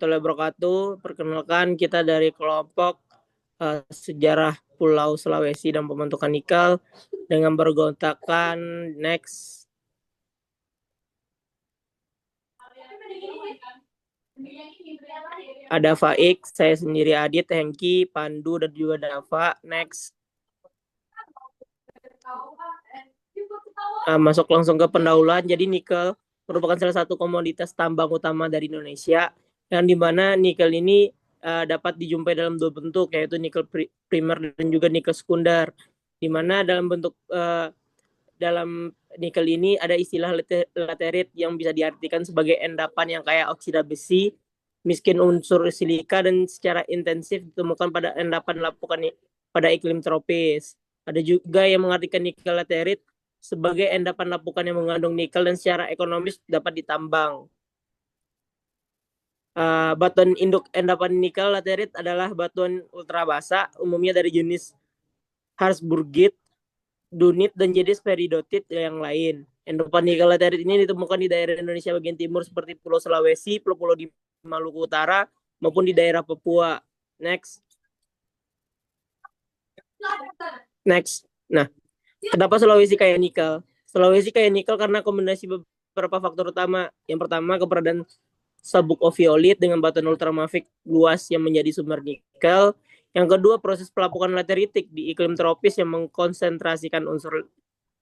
warahmatullahi wabarakatuh. Perkenalkan kita dari kelompok sejarah Pulau Sulawesi dan pembentukan nikel dengan bergontakan next. Ada Faik, saya sendiri Adit, Hengki, Pandu, dan juga Dava. Next. Masuk langsung ke pendahuluan. Jadi nikel merupakan salah satu komoditas tambang utama dari Indonesia, yang dimana nikel ini dapat dijumpai dalam dua bentuk, yaitu nikel primer dan juga nikel sekunder. Dimana dalam nikel ini ada istilah laterit yang bisa diartikan sebagai endapan yang kaya oksida besi, miskin unsur silika, dan secara intensif ditemukan pada endapan lapukan pada iklim tropis. Ada juga yang mengartikan nikel laterit sebagai endapan lapukan yang mengandung nikel dan secara ekonomis dapat ditambang. Batuan induk endapan nikel laterit adalah batuan ultra basa, umumnya dari jenis Harzburgite, dunit, dan jenis peridotit yang lain. Endapan nikel laterit ini ditemukan di daerah Indonesia bagian timur seperti Pulau Sulawesi, pulau-pulau di Maluku Utara, maupun di daerah Papua. Next. Nah, kenapa Sulawesi kaya nikel? Sulawesi kaya nikel karena kombinasi beberapa faktor utama. Yang pertama, keberadaan sabuk oviolit dengan batuan ultramafic luas yang menjadi sumber nikel. Yang kedua, proses pelapukan lateritik di iklim tropis yang mengkonsentrasikan unsur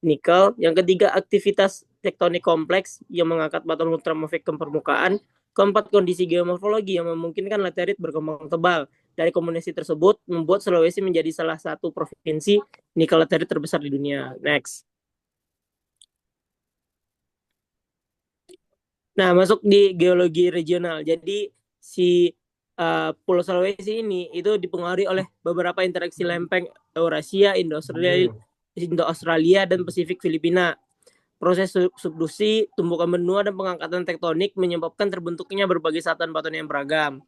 nikel. Yang ketiga, aktivitas tektonik kompleks yang mengangkat batuan ultramafic ke permukaan. Keempat, kondisi geomorfologi yang memungkinkan laterit berkembang tebal. Dari kombinasi tersebut membuat Sulawesi menjadi salah satu provinsi nikel laterit terbesar di dunia. Next. Nah, masuk di geologi regional. Jadi si Pulau Sulawesi ini itu dipengaruhi oleh beberapa interaksi lempeng Eurasia, Indo-Australia, dan Pasifik Filipina. Proses subduksi, tumbukan benua, dan pengangkatan tektonik menyebabkan terbentuknya berbagai satuan batuan yang beragam.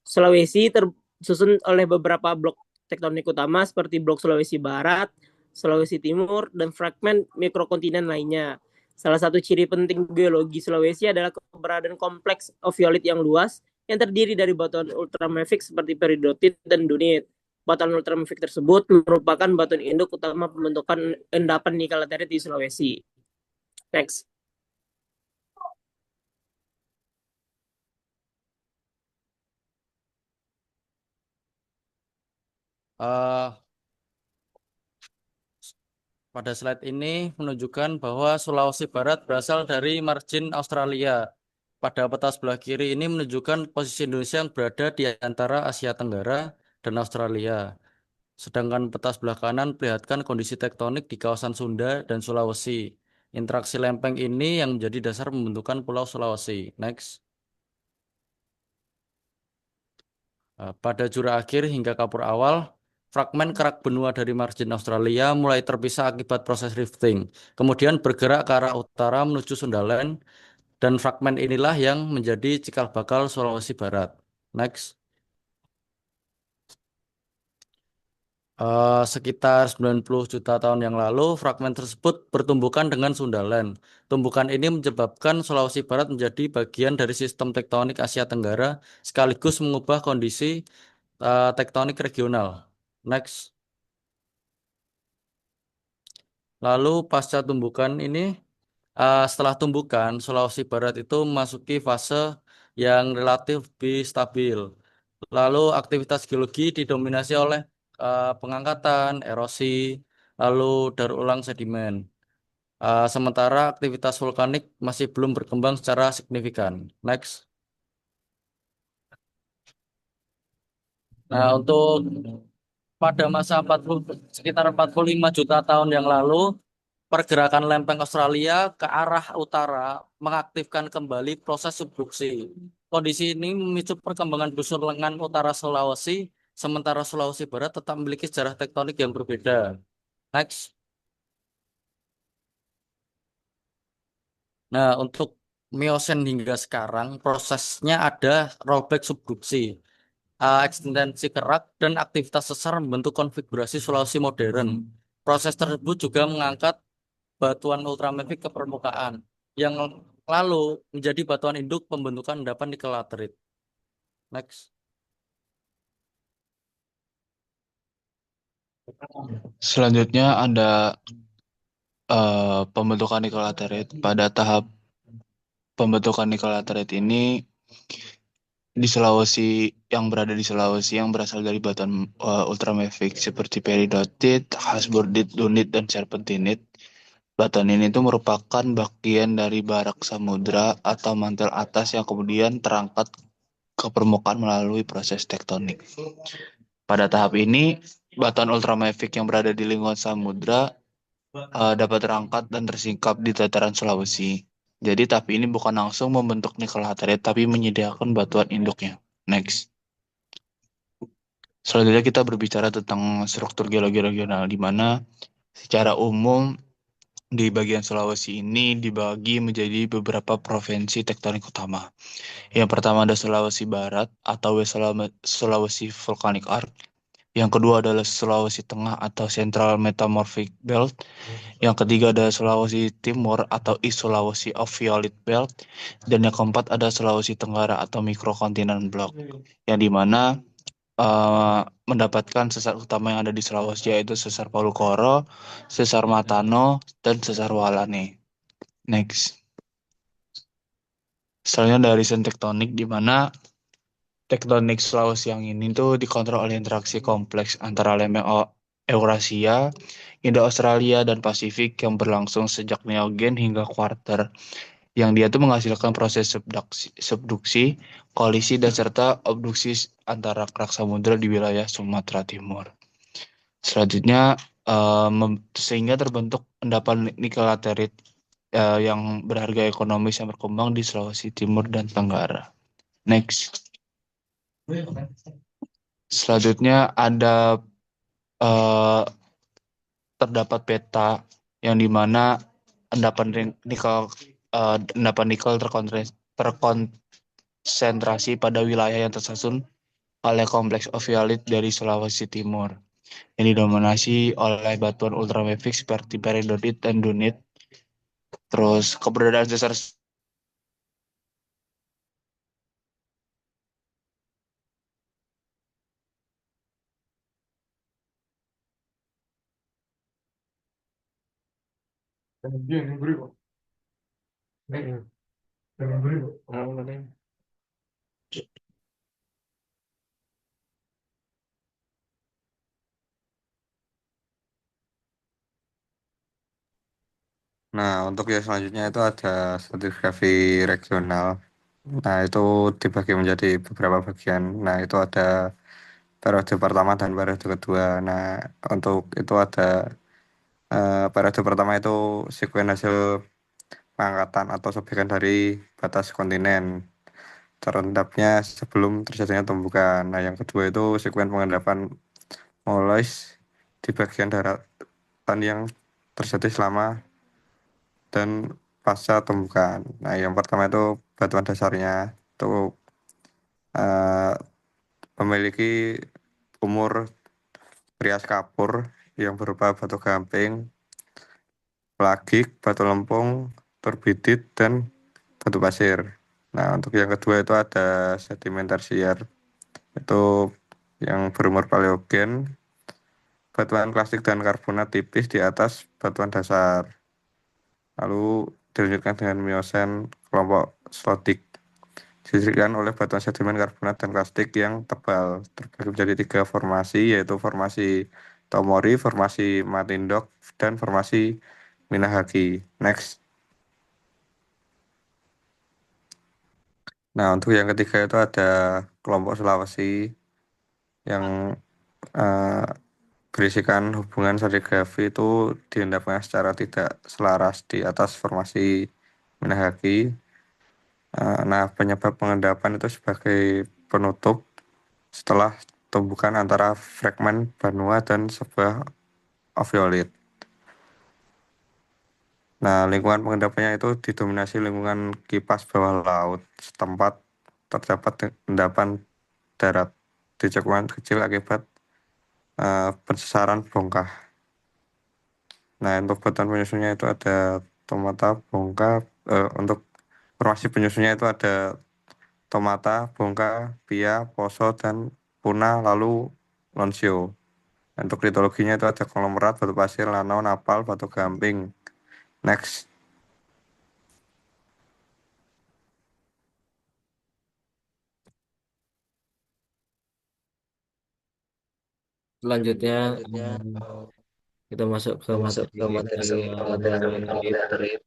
Sulawesi tersusun oleh beberapa blok tektonik utama seperti blok Sulawesi Barat, Sulawesi Timur, dan fragmen mikrokontinen lainnya. Salah satu ciri penting geologi Sulawesi adalah keberadaan kompleks oviolit yang luas yang terdiri dari batuan ultramafic seperti peridotit dan dunit. Batuan ultramafic tersebut merupakan batuan induk utama pembentukan endapan nikel laterit di Sulawesi. Next. Uh, Pada slide ini menunjukkan bahwa Sulawesi Barat berasal dari margin Australia. Pada peta sebelah kiri ini menunjukkan posisi Indonesia yang berada di antara Asia Tenggara dan Australia. Sedangkan peta sebelah kanan perlihatkan kondisi tektonik di kawasan Sunda dan Sulawesi. Interaksi lempeng ini yang menjadi dasar pembentukan Pulau Sulawesi. Next. Pada jura akhir hingga kapur awal, fragmen kerak benua dari margin Australia mulai terpisah akibat proses rifting. Kemudian bergerak ke arah utara menuju Sundaland, dan fragmen inilah yang menjadi cikal bakal Sulawesi Barat. Next. Sekitar 90 juta tahun yang lalu, fragmen tersebut bertumbukan dengan Sundaland. Tumbukan ini menyebabkan Sulawesi Barat menjadi bagian dari sistem tektonik Asia Tenggara, sekaligus mengubah kondisi tektonik regional. Next. Lalu pasca tumbukan ini, setelah tumbukan, Sulawesi Barat itu memasuki fase yang relatif lebih stabil. Lalu aktivitas geologi didominasi oleh pengangkatan, erosi, lalu daur ulang sedimen. Sementara aktivitas vulkanik masih belum berkembang secara signifikan. Next. Nah, untuk pada masa sekitar 45 juta tahun yang lalu, pergerakan lempeng Australia ke arah utara mengaktifkan kembali proses subduksi. Kondisi ini memicu perkembangan busur lengan utara Sulawesi, sementara Sulawesi Barat tetap memiliki sejarah tektonik yang berbeda. Next. Nah, untuk Miosen hingga sekarang, prosesnya ada rollback subduksi, ekstensi kerak, dan aktivitas sesar membentuk konfigurasi Sulawesi modern. Proses tersebut juga mengangkat batuan ultramafic ke permukaan, yang lalu menjadi batuan induk pembentukan endapan nikel laterit. Next. Selanjutnya ada pembentukan nikel laterite. Pada tahap pembentukan nikel laterite ini di Sulawesi, yang berada di Sulawesi yang berasal dari batuan ultramafic seperti peridotite, hasburdite, dunite, dan serpentinite. Batuan ini tuh merupakan bagian dari barak samudra atau mantel atas yang kemudian terangkat ke permukaan melalui proses tektonik. Pada tahap ini, batuan ultramafic yang berada di lingkungan samudra dapat terangkat dan tersingkap di dataran Sulawesi. Jadi tapi ini bukan langsung membentuk nikel laterite, tapi menyediakan batuan induknya. Next. Selanjutnya kita berbicara tentang struktur geologi regional, di mana secara umum di bagian Sulawesi ini dibagi menjadi beberapa provinsi tektonik utama. Yang pertama ada Sulawesi Barat atau Sulawesi Volcanic Arc. Yang kedua adalah Sulawesi Tengah atau Central Metamorphic Belt. Yang ketiga ada Sulawesi Timur atau East Sulawesi of Violet Belt. Dan yang keempat ada Sulawesi Tenggara atau Microcontinent Block. Yang dimana mendapatkan sesar utama yang ada di Sulawesi yaitu Sesar Palu Koro, Sesar Matano, dan Sesar Walane. Next. Selanjutnya dari sen tektonik di mana tektonik Sulawesi yang ini tuh dikontrol oleh interaksi kompleks antara lempeng Eurasia, Indo-Australia, dan Pasifik yang berlangsung sejak Neogen hingga Kuarter. Yang dia tuh menghasilkan proses subduksi, kolisi, dan serta abduksi antara kerak samudra di wilayah Sumatera Timur. Selanjutnya, sehingga terbentuk endapan nikel laterite yang berharga ekonomis yang berkembang di Sulawesi Timur dan Tenggara. Next. Selanjutnya ada terdapat peta yang dimana endapan nikel terkonsentrasi pada wilayah yang tersusun oleh kompleks ofiolite dari Sulawesi Timur yang didominasi oleh batuan ultramafic seperti peridotite dan dunite. Terus keberadaan sesar Nah, untuk yang selanjutnya itu ada stratigrafi regional. Nah, itu dibagi menjadi beberapa bagian. Nah, itu ada periode pertama dan periode kedua. Nah, untuk itu ada periode pertama itu sekuen hasil pengangkatan atau sobekan dari batas kontinen terendapnya sebelum terjadinya tumbukan. Nah, yang kedua itu sekuen pengendapan moles di bagian daratan yang terjadi selama dan pasca tumbukan. Nah, yang pertama itu batuan dasarnya itu eh, memiliki umur trias kapur yang berupa batu gamping, pelagik, batu lempung, turbidit, dan batu pasir. Nah, untuk yang kedua itu ada sedimen tersier, itu yang berumur paleogen, batuan klasik dan karbonat tipis di atas batuan dasar. Lalu dilanjutkan dengan Miosen kelompok slodik. Disediakan oleh batuan sedimen karbonat dan klastik yang tebal, terbagi menjadi 3 formasi, yaitu formasi Tomori, formasi Matindok, dan formasi Minahagi. Next. Nah, untuk yang ketiga itu ada kelompok Sulawesi yang eh, berisikan hubungan stratigrafi itu diendapkan secara tidak selaras di atas formasi Minahagi. Nah, penyebab pengendapan itu sebagai penutup setelah tumbukan antara fragmen benua dan sebuah oviolit. Nah, lingkungan pengendapannya itu didominasi lingkungan kipas bawah laut, setempat terdapat endapan darat di cekuan kecil akibat pensesaran bongkah. Nah, untuk batuan penyusunnya itu ada tomata bongkah. Untuk formasi penyusunnya itu ada tomata, bongka, pia, poso, dan puna, lalu lonsio. Untuk litologinya itu ada konglomerat, batu pasir, lanau, napal, batu gamping. Next. Selanjutnya kita masuk ke materi laterit.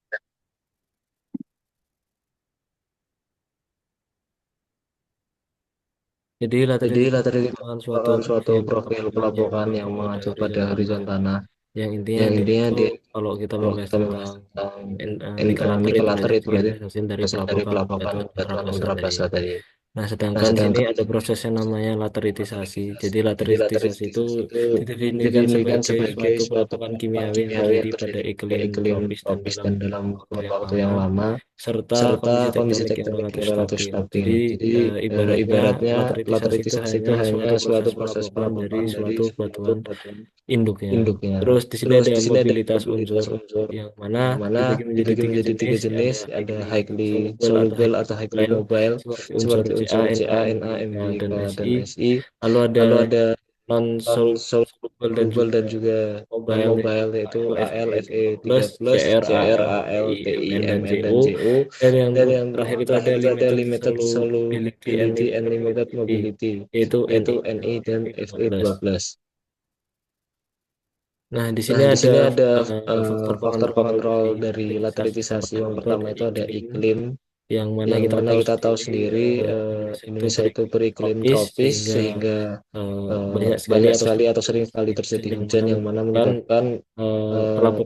Jadi laterit merupakan suatu profil kelompokan yang mengacu pada horizon tanah. Yang intinya dia kalau kita membahas tentang nikel laterit berarti hasil dari pelapokan batuan ultrabasa tadi. Nah, sedangkan sini ada prosesnya namanya lateritisasi. Jadi lateritisasi itu didefinisikan sebagai suatu pelapokan kimiawi yang terjadi pada iklim tropis dan dalam waktu yang lama, serta kondisi tektonik yang relatif stabil. Jadi ibaratnya lateritisasi itu hanya suatu proses pelapokan dari suatu batuan induknya. Terus di sini ada mobilitas unsur yang mana dibagi menjadi tiga jenis, ada highly soluble atau highly mobile seperti unsur Ca, Na, Mg, dan Si. Lalu ada non soluble dan juga non mobile yaitu Al, Fe, 3+, Cr, Al, Ti, Mn, dan Jo. Dan yang terakhir itu ada limited solubility and limited mobility yaitu Ni dan Fe+. Nah, di sini ada faktor pengontrol dari lateritisasi. Yang pertama itu ada iklim, yang mana kita tahu sendiri Indonesia itu beriklim tropis sehingga banyak sekali atau sering sekali terjadi hujan yang mana menyebabkan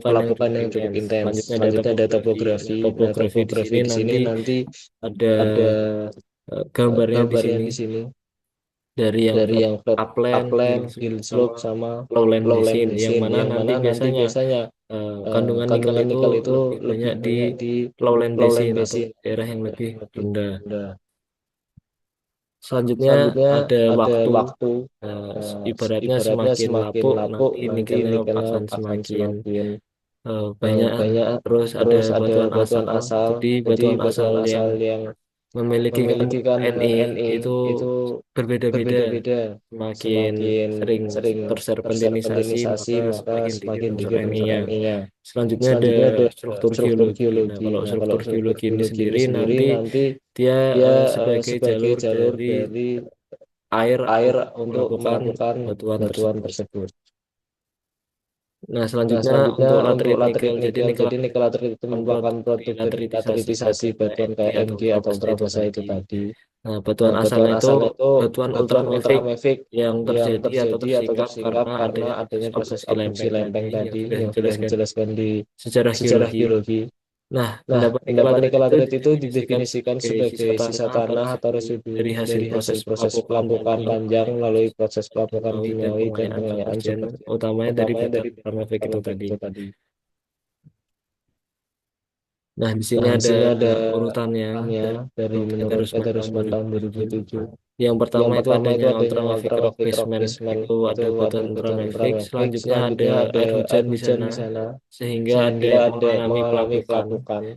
pelapukan yang cukup intens. Selanjutnya ada topografi. Nah, topografi di sini nanti ada gambarnya di sini. Dari yang flat upland, hill slope, sama lowland basin, yang mana nanti biasanya kandungan nikel itu lebih banyak di lowland basin atau daerah yang lebih rendah. Selanjutnya ada waktu. Ibaratnya semakin lapuk nanti nikelnya akan semakin banyak. Terus ada batuan asal. Jadi batuan asal yang memiliki Ni itu berbeda-beda, semakin sering terserpentinisasi maka semakin tinggi unsur Ni-nya. Selanjutnya ada struktur geologi. Nah, kalau struktur geologi ini sendiri nanti dia sebagai jalur dari air untuk melakukan batuan tersebut. Nah, selanjutnya untuk laterit nikel. Jadi nikel laterit itu merupakan produk dari lateritisasi batuan kayak Mg atau ultrabasa itu tadi. Nah, batuan asalnya itu batuan ultramafic yang terjadi atau tersingkap karena adanya proses abduksi lempeng tadi yang sudah dijelaskan di sejarah geologi. Nah, endapan nikel laterit itu didefinisikan sebagai sisa tanah atau residu dari hasil proses pelapukan panjang melalui proses pelapukan kimiawi dan pengayaan utamanya dari ultramafic itu tadi. Nah, di sini ada urutannya dari menurut Petrusman tahun 2007. Yang pertama itu adanya ultramafic rock basement, itu ada batuan ultramafic. Selanjutnya ada air hujan di sana, sehingga ada mengalami pelapukan.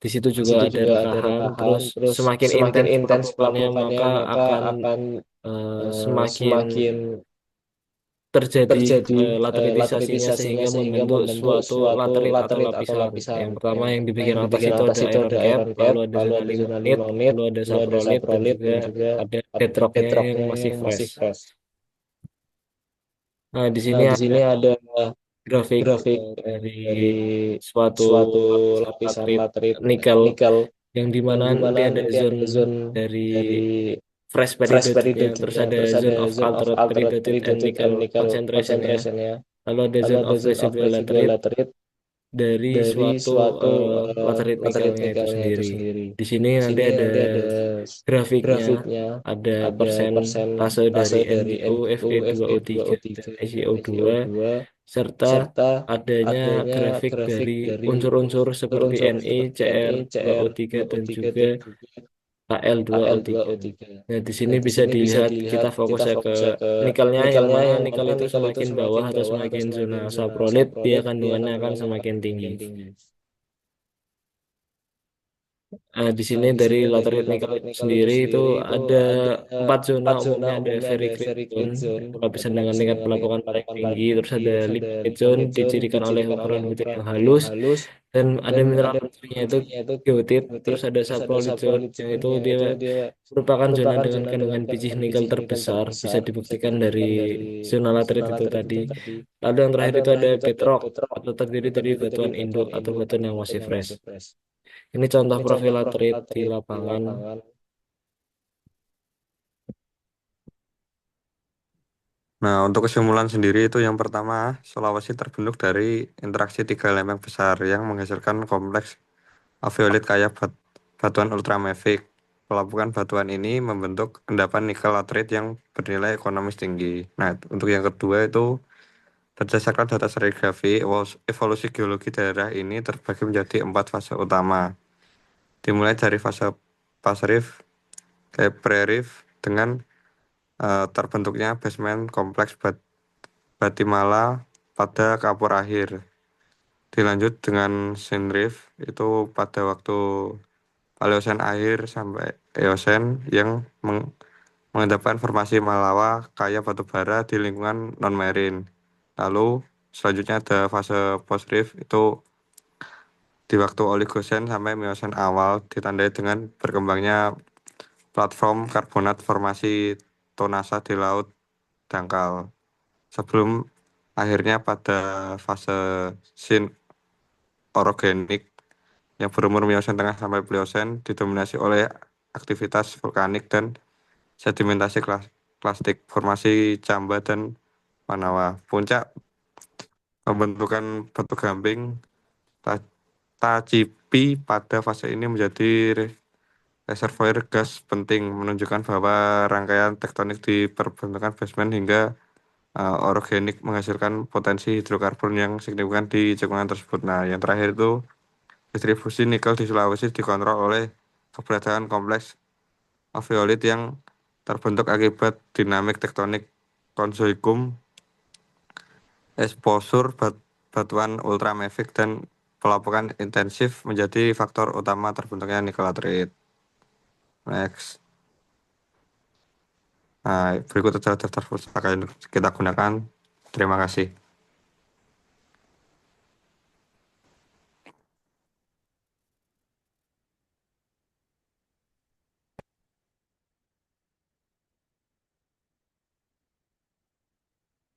Di situ juga ada rekahan. Terus semakin intens pelapukannya maka akan semakin terjadi lateritisasinya sehingga membentuk suatu laterit atau lapisan. Yang pertama yang di bagian atas itu ada iron cap, lalu ada zona limonit, lalu ada saprolit, dan juga ada bedrocknya yang masih fresh. Nah, di sini ada grafik dari suatu lapisan laterit nikel yang dimana nanti ada zone dari fresh period, terus ada zone of altered period and nickel concentration-nya. Lalu ada zone of residual laterit dari suatu laterit nikelnya itu sendiri. Di sini nanti ada grafiknya, ada persentase dari NO, Fe2O3, dan SiO2, serta adanya grafik dari unsur-unsur seperti Ne, Cr, 2O3, dan juga Al2O3. Nah, di sini bisa dilihat kita fokusnya ke nikelnya, yang mana nikel itu semakin bawah atau semakin zona saprolit, dia kandungannya akan semakin tinggi. Di sini dari laterite nikel itu sendiri itu ada 4 zona, umumnya ada very green zone, lapisan dengan tingkat pelapukan paling tinggi, terus ada lignite zone dicirikan oleh ukuran butiran yang halus, dan ada mineral materinya itu gothit, terus ada saprolite zone yang itu dia merupakan zona dengan kandungan biji nikel terbesar, bisa dibuktikan dari zona laterite itu tadi. Lalu yang terakhir itu ada bedrock atau terdiri dari batuan induk atau batuan yang masih fresh. Ini contoh profil laterit di lapangan. Nah, untuk kesimpulan sendiri itu yang pertama, Sulawesi terbentuk dari interaksi 3 lempeng besar yang menghasilkan kompleks alveolit kaya batuan ultramafic. Pelapukan batuan ini membentuk endapan nikel laterite yang bernilai ekonomis tinggi. Nah, untuk yang kedua itu berdasarkan data serigrafi, evolusi geologi daerah ini terbagi menjadi 4 fase utama. Dimulai dari fase pasriff ke pre-riff dengan terbentuknya basement kompleks Batimala pada kapur akhir. Dilanjut dengan Sindrift itu pada waktu Paleosen akhir sampai Eosen yang mengendapkan formasi Malawa kaya batu bara di lingkungan non-marine. Lalu selanjutnya ada fase post-rift itu di waktu Oligosen sampai Miosen awal ditandai dengan berkembangnya platform karbonat formasi tonasa di laut dangkal. Sebelum akhirnya pada fase sin orogenik yang berumur Miosen tengah sampai Pliocen didominasi oleh aktivitas vulkanik dan sedimentasi plastik formasi Camba dan Manawa. Puncak pembentukan batu gamping Tacipi pada fase ini menjadi reservoir gas penting, menunjukkan bahwa rangkaian tektonik di perbentukan basement hingga orogenik menghasilkan potensi hidrokarbon yang signifikan di cekungan tersebut. Nah, yang terakhir itu distribusi nikel di Sulawesi dikontrol oleh keberadaan kompleks alveolit yang terbentuk akibat dinamik tektonik konzoikum, exposur batuan ultramafic dan pelapukan intensif menjadi faktor utama terbentuknya nikel laterite. Next. Nah, berikut adalah daftar pustaka yang kita gunakan. Terima kasih.